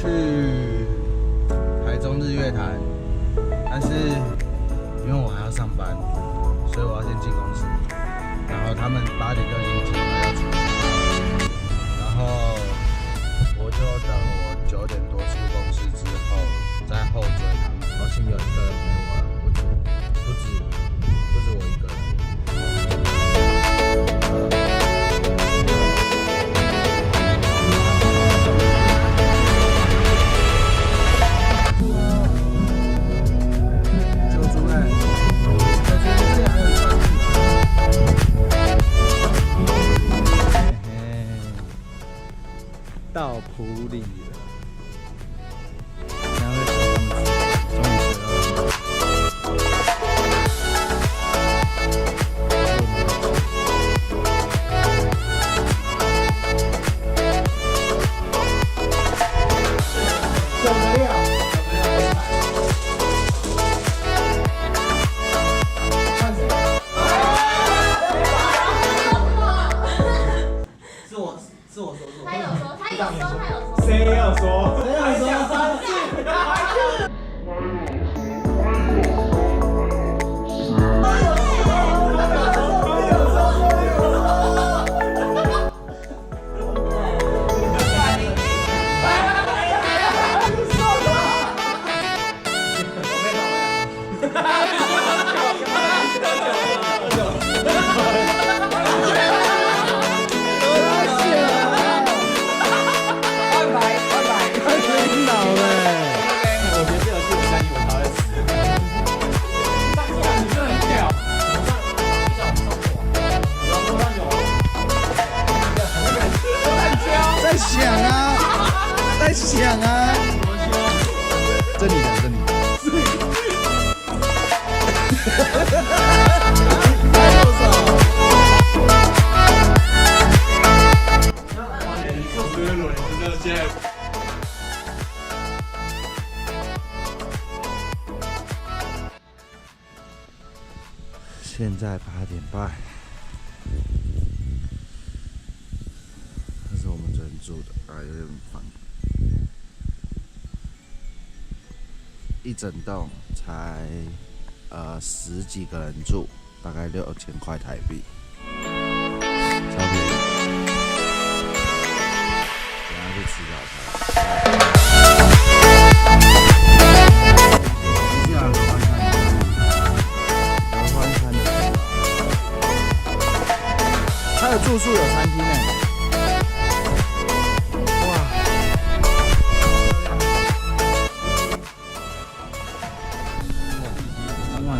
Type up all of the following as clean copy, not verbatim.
去台中日月潭，但是因为我还要上班，所以我要先进公司。然后他们8点就已经集合要出发，然后我就等我9点多出公司之后再后追他们。好险有一个人陪我了，不止我一个人。到埔里了，然后终于学到了。谁要说？在想啊，这里的，现在8点半。这是我们昨天住的，有点烦。一整栋才10几个人住，大概6000块台币，超便宜。等下去吃早餐。合欢山的日出，它有住宿有餐厅呢。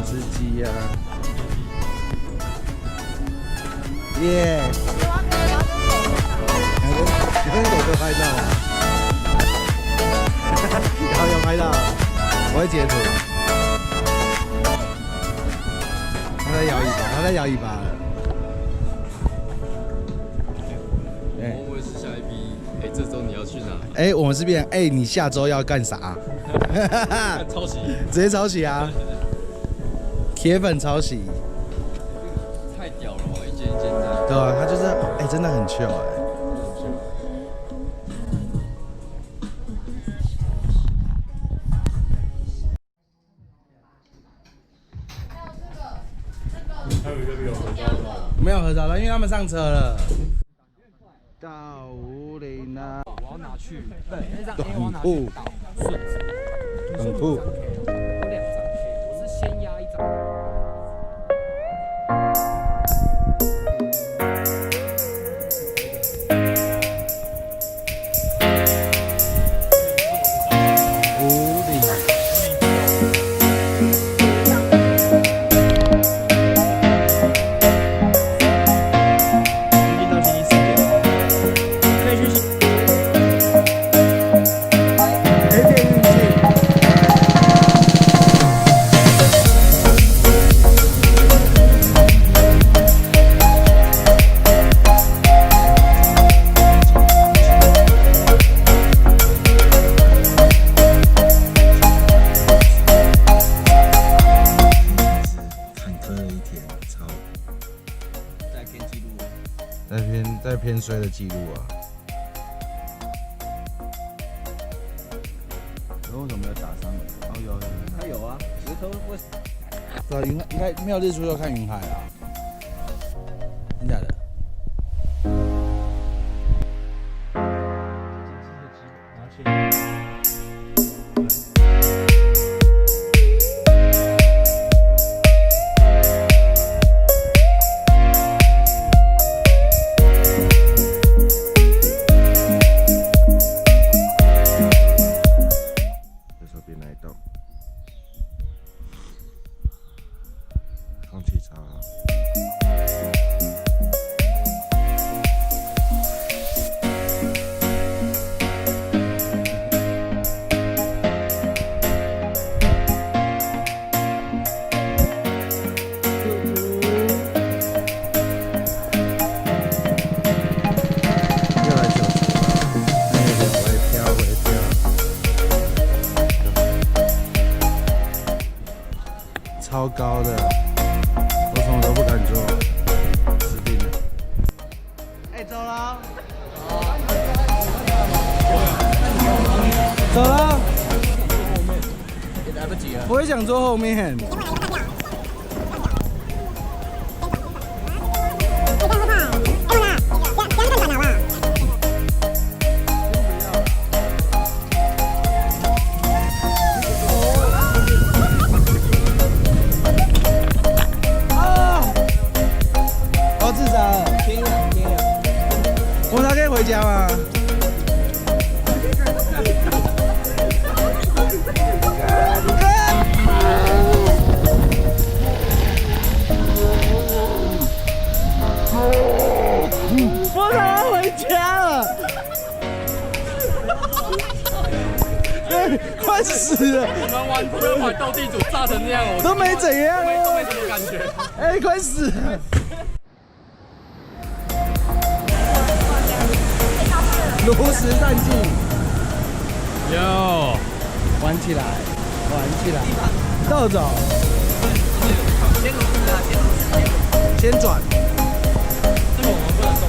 吃鸡呀！耶！你跟狗哥拍照啊？有拍到，我会截图。他在摇尾巴了。我会是下一批。这周你要去哪？我们是变你下周要干啥？抄袭，直接抄袭啊！铁粉抄袭，太屌了嘛！一件一件的。对啊，他就是真的很 chill 还有一个没有合照的。没有合照了，因为他们上车了。到武岭了。我要拿去短裤，短裤。有2张 A， 我是先压1张。在偏衰的记录啊。为什么没有打上？哦，有。它有啊，石头会。对啊，应该没有日出就看云海啊，真假的？空气超好。又来九十了，还有点微飘微飘，超高的。我什么都不敢做，死定了。哎，走了，走了，也来不及了。我也想坐后面。我才可以回家吗？我才要回家了，快死了！我们玩车玩斗地主炸成那样，我都没怎样，都没什么感觉。哎，快死了！如实战绩，有，玩起来，玩起来，豆走，先转，这个我们不能动。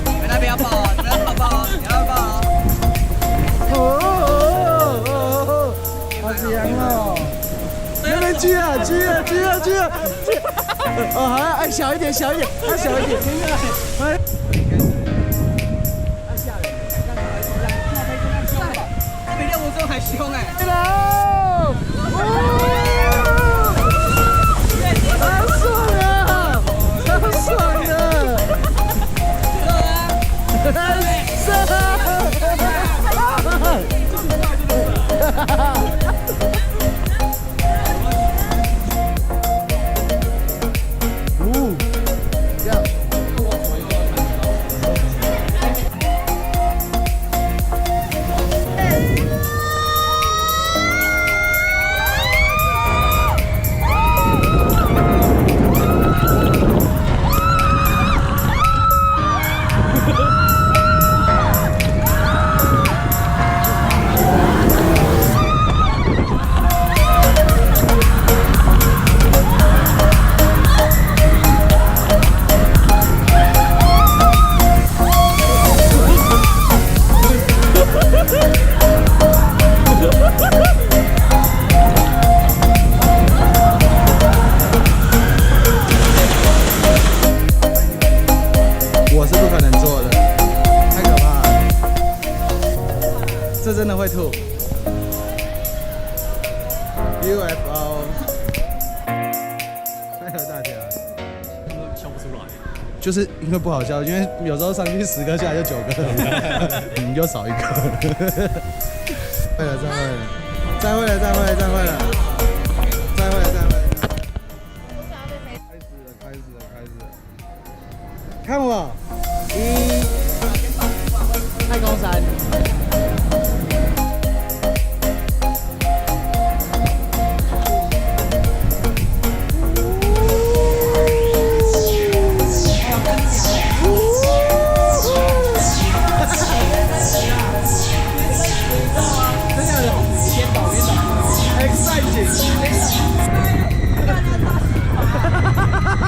你们那边要抱啊，你们要抱啊，你要抱啊。好香哦！那边狙啊，狙啊，狙啊，狙啊！哦，好，哎，小一点，小一点，它小一点，停下来，哎。比练武松还凶哎！来喽！超爽啊！超爽的！我是不可能做的，太可怕了，这真的会吐。UFO， 配合大家，笑不出来，就是因为不好笑，因为有时候上去10个，下来就9个，又少一个。会了，再会了，再会了，再会了，再会了。